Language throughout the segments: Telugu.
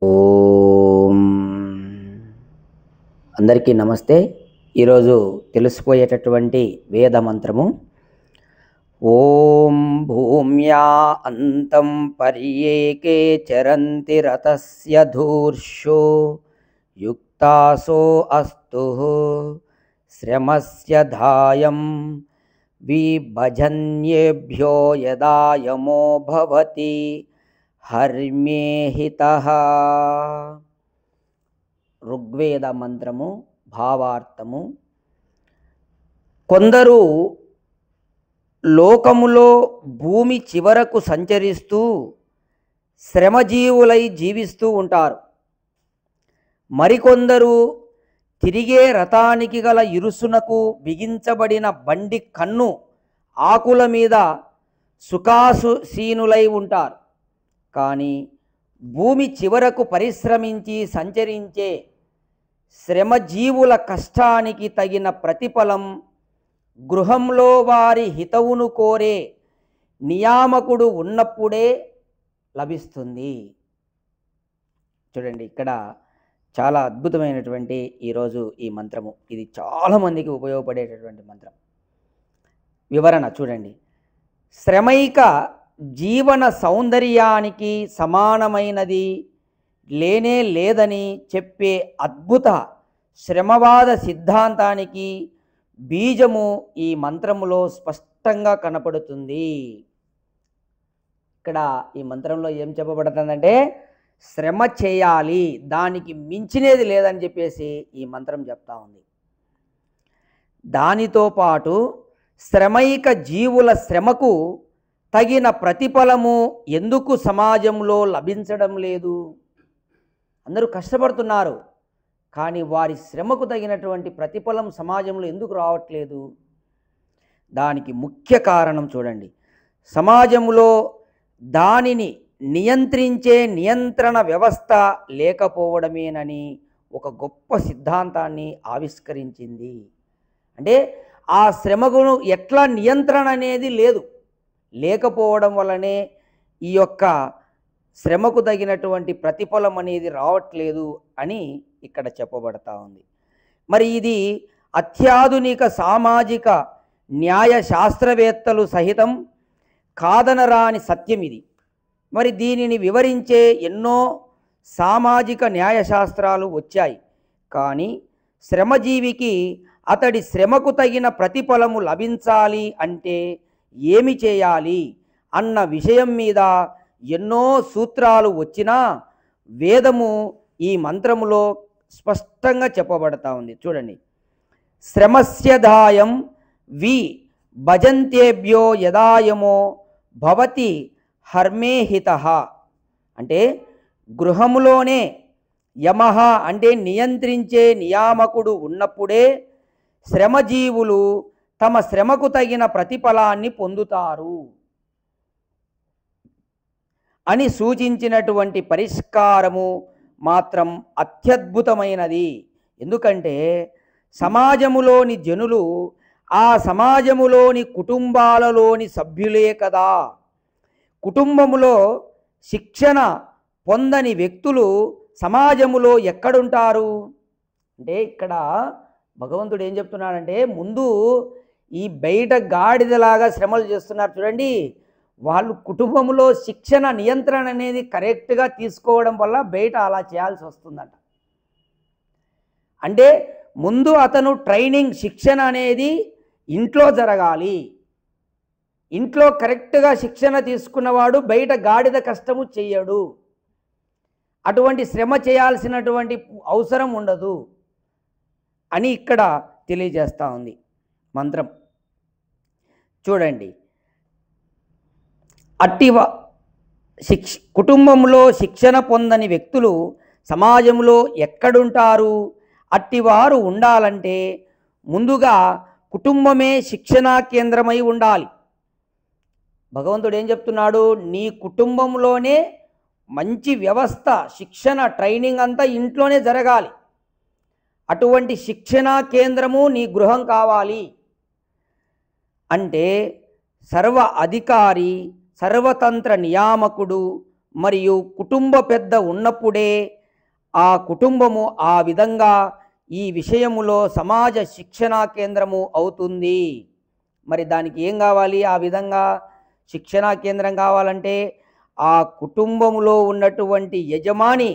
ఓం అందరికీ నమస్తే. ఈరోజు తెలుసుకోయేటటువంటి వేద మంత్రము ఓం భూమ్యా అంతం పర్యేకే చరంతి రతస్య ధూర్షో యుక్తాసో అస్తు శ్రమస్య ధాయం విభజన్యేభ్యో యదాయమో భవతి హర్మ్యేహితః. ఋగ్వేద మంత్రము భావార్థము. కొందరు లోకములో భూమి చివరకు సంచరిస్తూ శ్రమజీవులై జీవిస్తూ ఉంటారు. మరికొందరు తిరిగే రథానికి గల ఇరుసునకు బిగించబడిన బండి కన్ను ఆకుల మీద సుఖాసీనులై ఉంటారు. కానీ భూమి చివరకు పరిశ్రమించి సంచరించే శ్రమజీవుల కష్టానికి తగిన ప్రతిఫలం గృహంలో వారి హితవును కోరే నియామకుడు ఉన్నప్పుడే లభిస్తుంది. చూడండి, ఇక్కడ చాలా అద్భుతమైనటువంటి ఈరోజు ఈ మంత్రము. ఇది చాలామందికి ఉపయోగపడేటటువంటి మంత్రం. వివరణ చూడండి. శ్రమైక జీవన సౌందర్యానికి సమానమైనది లేనే లేదని చెప్పే అద్భుత శ్రమవాద సిద్ధాంతానికి బీజము ఈ మంత్రములో స్పష్టంగా కనపడుతుంది. ఇక్కడ ఈ మంత్రంలో ఏం చెప్పబడుతుందంటే శ్రమ చేయాలి, దానికి మించినది లేదని చెప్పేసి ఈ మంత్రం చెప్తా ఉంది. దానితో పాటు శ్రమైక జీవుల శ్రమకు తగిన ప్రతిఫలము ఎందుకు సమాజంలో లభించడం లేదు? అందరూ కష్టపడుతున్నారు, కానీ వారి శ్రమకు తగినటువంటి ప్రతిఫలం సమాజంలో ఎందుకు రావట్లేదు? దానికి ముఖ్య కారణం చూడండి, సమాజంలో దానిని నియంత్రించే నియంత్రణ వ్యవస్థ లేకపోవడమేనని ఒక గొప్ప సిద్ధాంతాన్ని ఆవిష్కరించింది. అంటే ఆ శ్రమకు ఎట్లా నియంత్రణ అనేది లేకపోవడం వల్లనే ఈ యొక్క శ్రమకు తగినటువంటి ప్రతిఫలం అనేది రావట్లేదు అని ఇక్కడ చెప్పబడతా ఉంది. మరి ఇది అత్యాధునిక సామాజిక న్యాయ శాస్త్రవేత్తలు సహితం కాదనరాని సత్యం ఇది. మరి దీనిని వివరించే ఎన్నో సామాజిక న్యాయశాస్త్రాలు వచ్చాయి. కానీ శ్రమజీవికి అతడి శ్రమకు తగిన ప్రతిఫలము లభించాలి అంటే ఏమి చేయాలి అన్న విషయం మీద ఎన్నో సూత్రాలు వచ్చినా వేదము ఈ మంత్రములో స్పష్టంగా చెప్పబడతా ఉంది. చూడండి, శ్రమస్యదాయం వి భజంతేభ్యో యదాయమో భవతి హర్మేహితః. అంటే గృహములోనే యమః అంటే నియంత్రించే నియామకుడు ఉన్నప్పుడే శ్రమజీవులు తమ శ్రమకు తగిన ప్రతిఫలాన్ని పొందుతారు అని సూచించినటువంటి పరిష్కారము మాత్రం అత్యద్భుతమైనది. ఎందుకంటే సమాజములోని జనులు ఆ సమాజములోని కుటుంబాలలోని సభ్యులే కదా. కుటుంబములో శిక్షణ పొందని వ్యక్తులు సమాజములో ఎక్కడుంటారు? అంటే ఇక్కడ భగవంతుడు ఏం చెప్తున్నాడంటే, ముందు ఈ బయట గాడిదలాగా శ్రమలు చేస్తున్నారు చూడండి, వాళ్ళు కుటుంబంలో శిక్షణ నియంత్రణ అనేది కరెక్ట్గా తీసుకోవడం వల్ల బయట అలా చేయాల్సి వస్తుందట. అంటే ముందు అతను ట్రైనింగ్ శిక్షణ అనేది ఇంట్లో జరగాలి. ఇంట్లో కరెక్ట్గా శిక్షణ తీసుకున్నవాడు బయట గాడిద కష్టము చెయ్యడు, అటువంటి శ్రమ చేయాల్సినటువంటి అవసరం ఉండదు అని ఇక్కడ తెలియజేస్తూ ఉంది మంత్రం. చూడండి, కుటుంబంలో శిక్షణ పొందని వ్యక్తులు సమాజంలో ఎక్కడుంటారు? అట్టివారు ఉండాలంటే ముందుగా కుటుంబమే శిక్షణా కేంద్రమై ఉండాలి. భగవంతుడు ఏం చెప్తున్నాడు? నీ కుటుంబంలోనే మంచి వ్యవస్థ, శిక్షణ, ట్రైనింగ్ అంతా ఇంట్లోనే జరగాలి. అటువంటి శిక్షణా కేంద్రము నీ గృహం కావాలి. అంటే సర్వ అధికారి, సర్వతంత్ర నియామకుడు మరియు కుటుంబ పెద్ద ఉన్నప్పుడే ఆ కుటుంబము ఆ విధంగా ఈ విషయములో సమాజ శిక్షణా కేంద్రము అవుతుంది. మరి దానికి ఏం కావాలి? ఆ విధంగా శిక్షణా కేంద్రం కావాలంటే ఆ కుటుంబములో ఉన్నటువంటి యజమాని,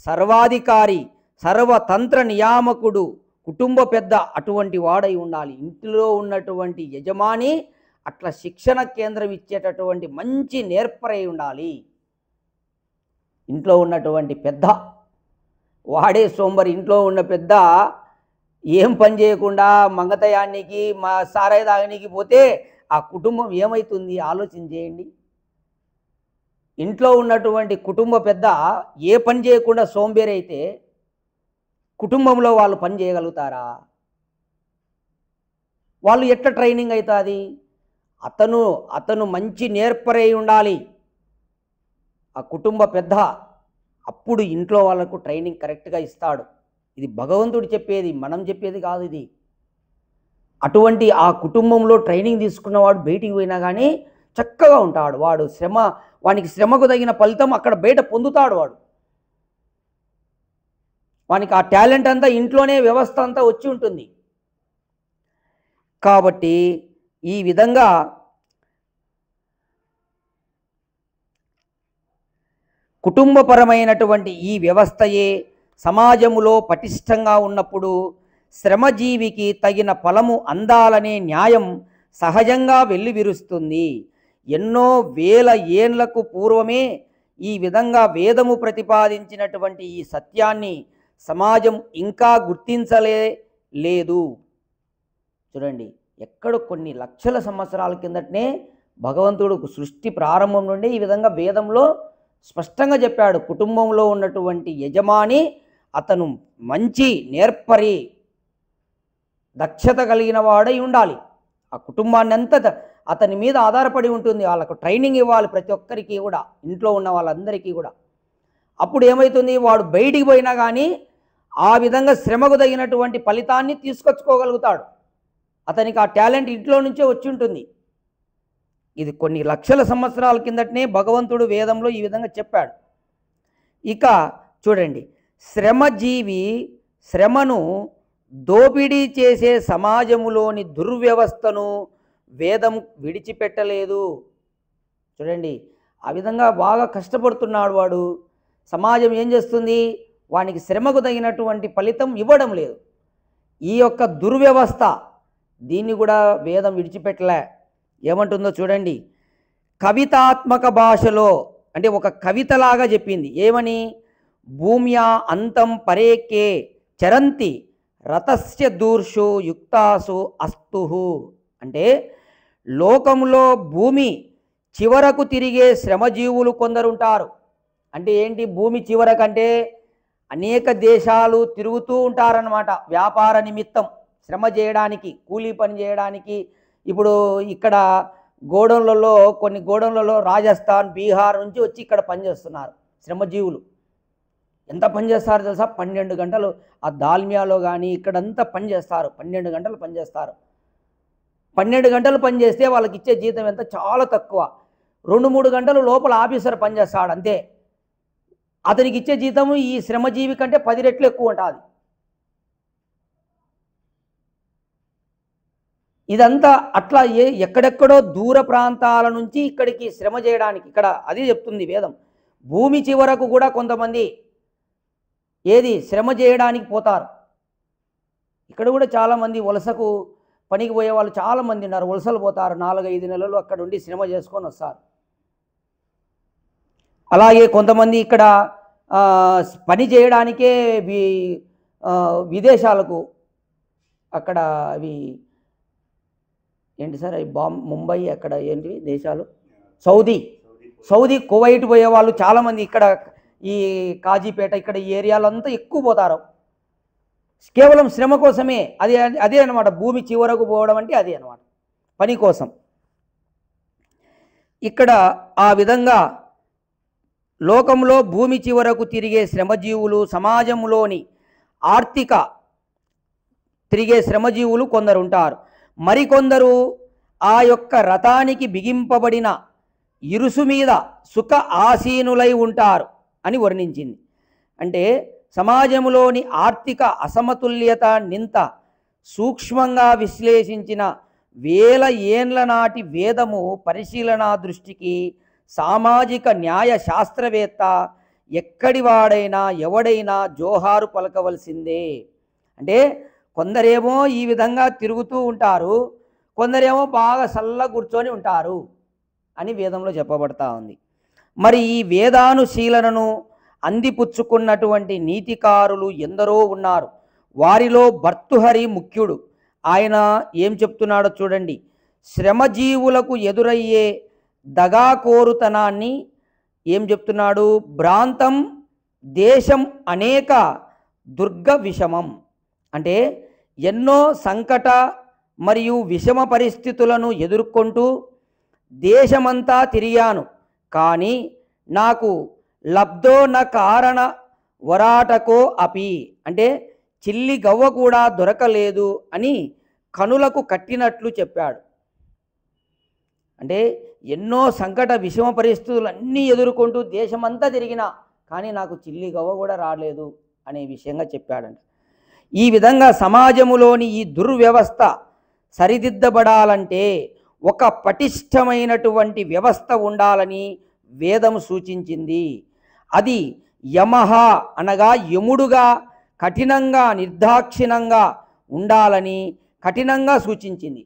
సర్వాధికారి, సర్వతంత్ర నియామకుడు, కుటుంబ పెద్ద అటువంటి వాడై ఉండాలి. ఇంటిలో ఉన్నటువంటి యజమాని అట్లా శిక్షణ కేంద్రం ఇచ్చేటటువంటి మంచి నేర్పరై ఉండాలి. ఇంట్లో ఉన్నటువంటి పెద్ద వాడే సోంబరి. ఇంట్లో ఉన్న పెద్ద ఏం పని చేయకుండా మంగతయానికి మా సారాయి తాగనికి పోతే ఆ కుటుంబం ఏమవుతుంది ఆలోచన చేయండి. ఇంట్లో ఉన్నటువంటి కుటుంబ పెద్ద ఏ పని చేయకుండా సోంబేరి అయితే కుటుంబంలో వాళ్ళు పని చేయగలుగుతారా? వాళ్ళు ఎట్లా ట్రైనింగ్ అవుతుంది? అతను మంచి నేర్పరై ఉండాలి ఆ కుటుంబ పెద్ద. అప్పుడు ఇంట్లో వాళ్ళకు ట్రైనింగ్ కరెక్ట్గా ఇస్తాడు. ఇది భగవంతుడు చెప్పేది, మనం చెప్పేది కాదు ఇది. అటువంటి ఆ కుటుంబంలో ట్రైనింగ్ తీసుకున్నవాడు బయటికి పోయినా కానీ చక్కగా ఉంటాడు. వానికి శ్రమకు తగిన ఫలితం అక్కడ బయట పొందుతాడు. వానికి ఆ టాలెంట్ అంతా ఇంట్లోనే వ్యవస్థ అంతా వచ్చి ఉంటుంది. కాబట్టి ఈ విధంగా కుటుంబపరమైనటువంటి ఈ వ్యవస్థయే సమాజములో పటిష్టంగా ఉన్నప్పుడు శ్రమజీవికి తగిన ఫలము అందాలనే న్యాయం సహజంగా వెల్లివిరుస్తుంది. ఎన్నో వేల ఏండ్లకు పూర్వమే ఈ విధంగా వేదము ప్రతిపాదించినటువంటి ఈ సత్యాన్ని సమాజం ఇంకా గుర్తించలేదు. చూడండి, ఎక్కడో కొన్ని లక్షల సంవత్సరాల కిందటనే భగవంతుడు సృష్టి ప్రారంభం నుండి ఈ విధంగా వేదంలో స్పష్టంగా చెప్పాడు. కుటుంబంలో ఉన్నటువంటి యజమాని అతను మంచి నేర్పరి, దక్షత కలిగిన వాడై ఉండాలి. ఆ కుటుంబాన్ని అంతా అతని మీద ఆధారపడి ఉంటుంది. వాళ్ళకు ట్రైనింగ్ ఇవ్వాలి ప్రతి ఒక్కరికి కూడా, ఇంట్లో ఉన్న వాళ్ళందరికీ కూడా. అప్పుడు ఏమవుతుంది? వాడు బయటికి పోయినా కానీ ఆ విధంగా శ్రమకు తగినటువంటి ఫలితాన్ని తీసుకొచ్చుకోగలుగుతాడు. అతనికి ఆ టాలెంట్ ఇంట్లో నుంచే వచ్చి ఉంటుంది. ఇది కొన్ని లక్షల సంవత్సరాల కిందటనే భగవంతుడు వేదంలో ఈ విధంగా చెప్పాడు. ఇక చూడండి, శ్రమజీవి శ్రమను దోపిడీ చేసే సమాజములోని దుర్వ్యవస్థను వేదం విడిచిపెట్టలేదు. చూడండి, ఆ విధంగా బాగా కష్టపడుతున్నాడు వాడు. సమాజం ఏం చేస్తుంది? వానికి శ్రమకు తగినటువంటి ఫలితం ఇవ్వడం లేదు. ఈ యొక్క దుర్వ్యవస్థ దీన్ని కూడా వేదం విడిచిపెట్టలే. ఏమంటుందో చూడండి, కవితాత్మక భాషలో అంటే ఒక కవితలాగా చెప్పింది. ఏమని? భూమ్యా అంతం పరేకే చరంతి రతస్య దూర్షు యుక్తాసు అస్తుహు. అంటే లోకంలో భూమి చివరకు తిరిగే శ్రమజీవులు కొందరుంటారు. అంటే ఏంటి? భూమి చివరకంటే అనేక దేశాలు తిరుగుతూ ఉంటారన్నమాట. వ్యాపార నిమిత్తం శ్రమ చేయడానికి, కూలీ పని చేయడానికి. ఇప్పుడు ఇక్కడ కొన్ని గోడౌన్లలో రాజస్థాన్, బీహార్ నుంచి వచ్చి ఇక్కడ పనిచేస్తున్నారు శ్రమజీవులు. ఎంత పనిచేస్తారు తెలుసా? 12 గంటలు ఆ దాల్మియాలో కానీ ఇక్కడంతా పనిచేస్తారు. 12 గంటలు పనిచేస్తారు. 12 గంటలు పనిచేస్తే వాళ్ళకి ఇచ్చే జీతం ఎంత? చాలా తక్కువ. 2-3 గంటలు లోపల ఆఫీసర్ పనిచేస్తాడు అంతే. అతనికి ఇచ్చే జీతము ఈ శ్రమజీవి కంటే 10 రెట్లు ఎక్కువ ఉంటుంది. ఇదంతా అట్లా ఎక్కడెక్కడో దూర ప్రాంతాల నుంచి ఇక్కడికి శ్రమ చేయడానికి, ఇక్కడ అది చెప్తుంది వేదం. భూమి చివరకు కూడా కొంతమంది శ్రమ చేయడానికి పోతారు. ఇక్కడ కూడా చాలామంది వలసకు పనికి పోయే వాళ్ళు చాలామంది ఉన్నారు. వలసలు పోతారు, 4-5 నెలలు అక్కడ ఉండి శ్రమ చేసుకొని వస్తారు. అలాగే కొంతమంది ఇక్కడ పని చేయడానికే విదేశాలకు, అక్కడ అవి ఏంటి సార్, అవి ముంబై, అక్కడ ఏంటి దేశాలు, సౌదీ, కువైట్ పోయే వాళ్ళు చాలామంది ఇక్కడ ఈ కాజీపేట ఇక్కడ ఈ ఏరియాలో అంతా ఎక్కువ పోతారు. కేవలం శ్రమ కోసమే. అదే అనమాట భూమి చివరకు పోవడం అంటే అదే అనమాట, పని కోసం. ఇక్కడ ఆ విధంగా లోకంలో భూమి చివరకు తిరిగే శ్రమజీవులు, సమాజంలోని తిరిగే శ్రమజీవులు కొందరు ఉంటారు. మరికొందరు ఆ యొక్క రథానికి బిగింపబడిన ఇరుసు మీద సుఖ ఆసీనులై ఉంటారు అని వర్ణించింది. అంటే సమాజంలోని ఆర్థిక అసమతుల్యత నింత సూక్ష్మంగా విశ్లేషించిన వేల ఏండ్ల నాటి వేదము పరిశీలనా దృష్టికి సామాజిక న్యాయ శాస్త్రవేత్త ఎక్కడివాడైనా ఎవడైనా జోహారు పలకవలసిందే. అంటే కొందరేమో ఈ విధంగా తిరుగుతూ ఉంటారు, కొందరేమో బాగా సల్ల కూర్చొని ఉంటారు అని వేదంలో చెప్పబడతా ఉంది. మరి ఈ వేదానుశీలనను అందిపుచ్చుకున్నటువంటి నీతికారులు ఎందరో ఉన్నారు. వారిలో భర్తృహరి ముఖ్యుడు. ఆయన ఏం చెప్తున్నాడో చూడండి. శ్రమజీవులకు ఎదురయ్యే దగాకోరుతనాన్ని ఏం చెప్తున్నాడు? భ్రాంతం దేశం అనేక దుర్గ విషమం. అంటే ఎన్నో సంకట మరియు విషమ పరిస్థితులను ఎదుర్కొంటూ దేశమంతా తిరిగాను, కానీ నాకు లబ్ధో న కారణ వరాటకో అపి, అంటే చిల్లి గవ్వ కూడా దొరకలేదు అని కనులకు కట్టినట్లు చెప్పాడు. అంటే ఎన్నో సంకట విషమ పరిస్థితులు అన్నీ ఎదుర్కొంటూ దేశమంతా తిరిగినా కానీ నాకు చిల్లి గవ్వ కూడా రాలేదు అనే విషయంగా చెప్పాడంట. ఈ విధంగా సమాజములోని ఈ దుర్వ్యవస్థ సరిదిద్దబడాలంటే ఒక పటిష్టమైనటువంటి వ్యవస్థ ఉండాలని వేదం సూచించింది. అది యమః అనగా యముడుగా కఠినంగా నిర్దాక్షిణంగా ఉండాలని కఠినంగా సూచించింది.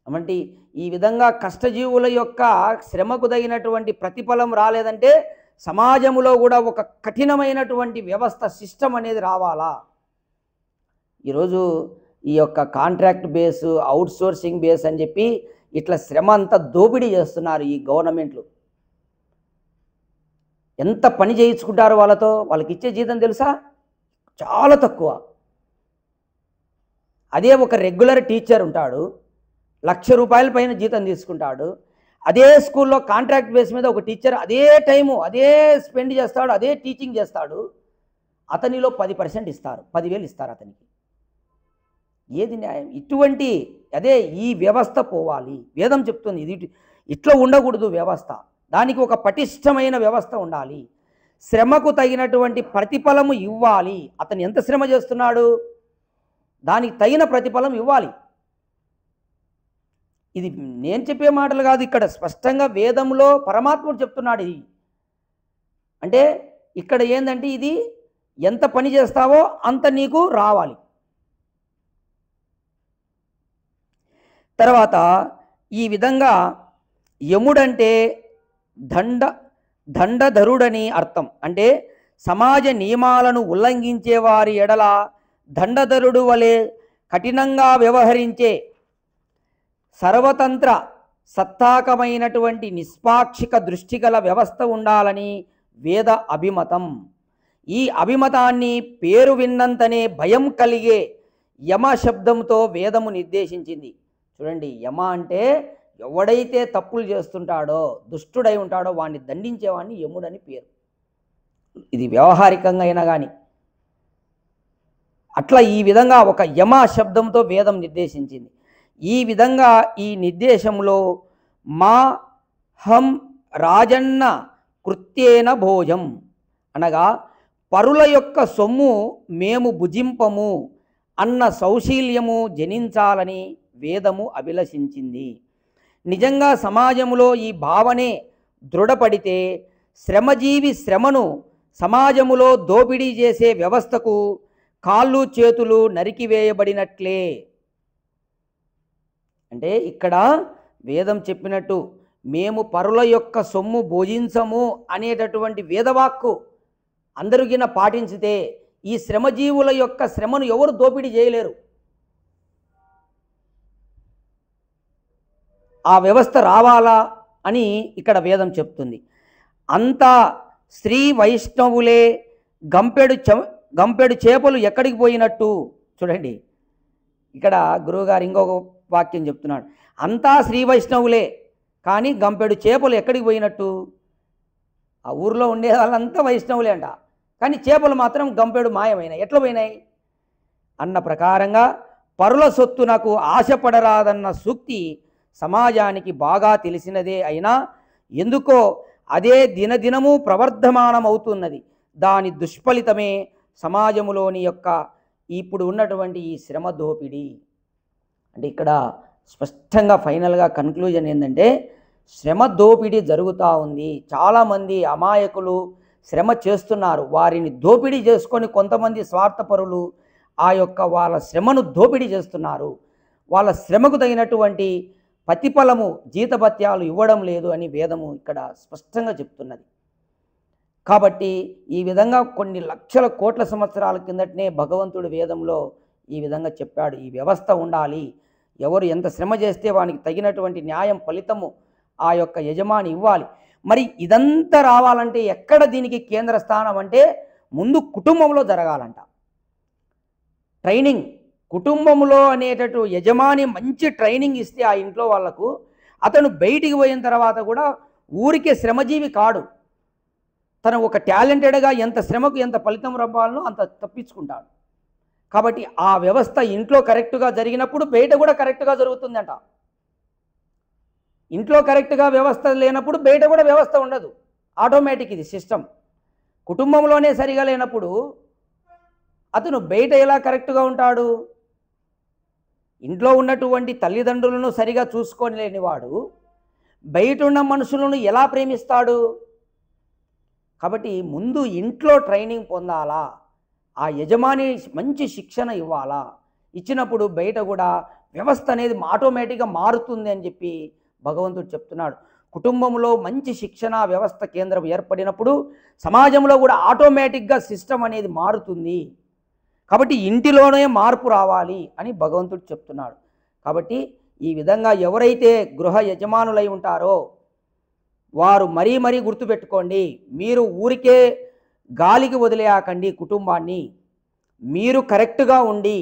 అంటే ఈ విధంగా కష్టజీవుల యొక్క శ్రమకు తగినటువంటి ప్రతిఫలం రాలేదంటే సమాజంలో కూడా ఒక కఠినమైనటువంటి వ్యవస్థ సిస్టమ్ అనేది రావాలా. ఈరోజు ఈ యొక్క contract base, out sourcing base అని చెప్పి ఇట్లా శ్రమ అంతా దోపిడీ చేస్తున్నారు ఈ గవర్నమెంట్లు. ఎంత పని చేయించుకుంటారో వాళ్ళతో, వాళ్ళకి ఇచ్చే జీతం తెలుసా? చాలా తక్కువ. అదే ఒక రెగ్యులర్ టీచర్ ఉంటాడు, ₹1,00,000 పైన జీతం తీసుకుంటాడు. అదే స్కూల్లో కాంట్రాక్ట్ బేస్ మీద ఒక టీచర్ అదే టైము అదే స్పెండ్ చేస్తాడు, అదే టీచింగ్ చేస్తాడు. అతనిలో 10% ఇస్తారు, 10,000 ఇస్తారు అతనికి. ఏది న్యాయం? ఇటువంటి అదే ఈ వ్యవస్థ పోవాలి. వేదం చెప్తుంది ఇది ఇట్లా ఉండకూడదు వ్యవస్థ. దానికి ఒక పటిష్టమైన వ్యవస్థ ఉండాలి. శ్రమకు తగినటువంటి ప్రతిఫలము ఇవ్వాలి. అతను ఎంత శ్రమ చేస్తున్నాడు దానికి తగిన ప్రతిఫలం ఇవ్వాలి. ఇది నేను చెప్పే మాటలు కాదు, ఇక్కడ స్పష్టంగా వేదంలో పరమాత్ముడు చెప్తున్నాడు. ఇది అంటే ఇక్కడ ఏందంటే ఇది ఎంత పని చేస్తావో అంత నీకు రావాలి. తర్వాత ఈ విధంగా యముడంటే దండధరుడని అర్థం. అంటే సమాజ నియమాలను ఉల్లంఘించే వారి ఎడల దండధరుడు వలె కఠినంగా వ్యవహరించే సర్వతంత్ర సత్తాకమైనటువంటి నిష్పాక్షిక దృష్టి గల వ్యవస్థ ఉండాలని వేద అభిమతం. ఈ అభిమతాన్ని పేరు విన్నంతనే భయం కలిగే యమ శబ్దంతో వేదము నిర్దేశించింది. చూడండి, యమ అంటే ఎవడైతే తప్పులు చేస్తుంటాడో దుష్టుడై ఉంటాడో వాడిని దండించేవాడిని యముడని పేరు. ఇది వ్యవహారికంగా అయినా కానీ అట్లా ఈ విధంగా ఒక యమ శబ్దంతో వేదం నిర్దేశించింది. ఈ విధంగా ఈ నిర్దేశంలో మా హం రాజన్న కృత్యేన భోజం అనగా పరుల యొక్క సొమ్ము మేము భుజింపము అన్న సౌశీల్యము జనించాలని వేదము అభిలషించింది. నిజంగా సమాజంలో ఈ భావనే దృఢపడితే శ్రమజీవి శ్రమను సమాజములో దోపిడీ చేసే వ్యవస్థకు కాళ్ళు చేతులు నరికివేయబడినట్లే. అంటే ఇక్కడ వేదం చెప్పినట్టు మేము పరుల యొక్క సొమ్ము భోజించము అనేటటువంటి వేదవాక్కు అందరికిన పాటించితే ఈ శ్రమజీవుల యొక్క శ్రమను ఎవరు దోపిడీ చేయలేరు. ఆ వ్యవస్థ రావాలా అని ఇక్కడ వేదం చెప్తుంది. అంతా స్త్రీ వైష్ణవులే గంపెడు చేపలు ఎక్కడికి పోయినట్టు. చూడండి, ఇక్కడ గురువుగారు ఇంకొక వాక్యం చెప్తున్నాడు. అంతా శ్రీ వైష్ణవులే కానీ గంపెడు చేపలు ఎక్కడికి పోయినట్టు. ఆ ఊర్లో ఉండే వాళ్ళంతా వైష్ణవులే అంట, కానీ చేపలు మాత్రం గంపెడు మాయమైనాయి. ఎట్లా పోయినాయి అన్న ప్రకారంగా పరుల సొత్తునకు ఆశపడరాదన్న సూక్తి సమాజానికి బాగా తెలిసినదే అయినా ఎందుకో అదే దినదినము ప్రవర్ధమానం అవుతున్నది. దాని దుష్ఫలితమే సమాజములోని యొక్క ఇప్పుడు ఉన్నటువంటి ఈ శ్రమ దోపిడీ. అంటే ఇక్కడ స్పష్టంగా ఫైనల్గా కన్క్లూజన్ ఏంటంటే, శ్రమ దోపిడీ జరుగుతూ ఉంది. చాలామంది అమాయకులు శ్రమ చేస్తున్నారు, వారిని దోపిడీ చేసుకొని కొంతమంది స్వార్థపరులు ఆ యొక్క వాళ్ళ శ్రమను దోపిడీ చేస్తున్నారు. వాళ్ళ శ్రమకు తగినటువంటి ప్రతిఫలము జీతభత్యాలు ఇవ్వడం లేదు అని వేదము ఇక్కడ స్పష్టంగా చెప్తున్నది. కాబట్టి ఈ విధంగా కొన్ని లక్షల కోట్ల సంవత్సరాల కిందటనే భగవంతుడు వేదంలో ఈ విధంగా చెప్పాడు, ఈ వ్యవస్థ ఉండాలి. ఎవరు ఎంత శ్రమ చేస్తే వానికి తగినటువంటి న్యాయం ఫలితము ఆ యొక్క యజమాని ఇవ్వాలి. మరి ఇదంతా రావాలంటే ఎక్కడ దీనికి కేంద్ర స్థానం అంటే ముందు కుటుంబంలో జరగాలంట. ట్రైనింగ్ కుటుంబంలో అనేటట్టు యజమాని మంచి ట్రైనింగ్ ఇస్తే ఆ ఇంట్లో వాళ్లకు, అతను బయటికి పోయిన తర్వాత కూడా ఊరికే శ్రమజీవి కాడు. తను ఒక టాలెంటెడ్గా ఎంత శ్రమకు ఎంత ఫలితం రవ్వాలనో అంత తప్పించుకుంటాడు. కాబట్టి ఆ వ్యవస్థ ఇంట్లో కరెక్ట్గా జరిగినప్పుడు బయట కూడా కరెక్ట్గా జరుగుతుందంట. ఇంట్లో కరెక్ట్గా వ్యవస్థ లేనప్పుడు బయట కూడా వ్యవస్థ ఉండదు. ఆటోమేటిక్ ఇది సిస్టమ్. కుటుంబంలోనే సరిగా లేనప్పుడు అతను బయట ఎలా కరెక్ట్గా ఉంటాడు? ఇంట్లో ఉన్నటువంటి తల్లిదండ్రులను సరిగా చూసుకోలేనివాడు బయట ఉన్న మనుషులను ఎలా ప్రేమిస్తాడు? కాబట్టి ముందు ఇంట్లో ట్రైనింగ్ పొందాలా, ఆ యజమాని మంచి శిక్షణ ఇవ్వాలా. ఇచ్చినప్పుడు బయట కూడా వ్యవస్థ అనేది ఆటోమేటిక్గా మారుతుంది అని చెప్పి భగవంతుడు చెప్తున్నాడు. కుటుంబంలో మంచి శిక్షణ వ్యవస్థ కేంద్రం ఏర్పడినప్పుడు సమాజంలో కూడా ఆటోమేటిక్గా సిస్టమ్ అనేది మారుతుంది. కాబట్టి ఇంటిలోనే మార్పు రావాలి అని భగవంతుడు చెప్తున్నాడు. కాబట్టి ఈ విధంగా ఎవరైతే గృహ యజమానులై ఉంటారో వారు మరీ మరీ గుర్తుపెట్టుకోండి, మీరు ఊరికే గాలికి వదిలేయకండి కుటుంబాన్ని. మీరు కరెక్ట్గా ఉండి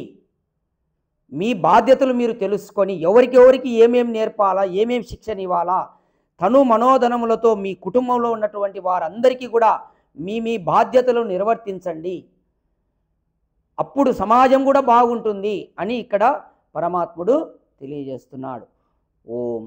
మీ బాధ్యతలు మీరు తెలుసుకొని ఎవరికెవరికి ఏమేమి నేర్పాలా, ఏమేమి శిక్షణ ఇవ్వాలా, తను మనోధనములతో మీ కుటుంబంలో ఉన్నటువంటి వారందరికీ కూడా మీ బాధ్యతలు నిర్వర్తించండి. అప్పుడు సమాజం కూడా బాగుంటుంది అని ఇక్కడ పరమాత్ముడు తెలియజేస్తున్నాడు. ఓం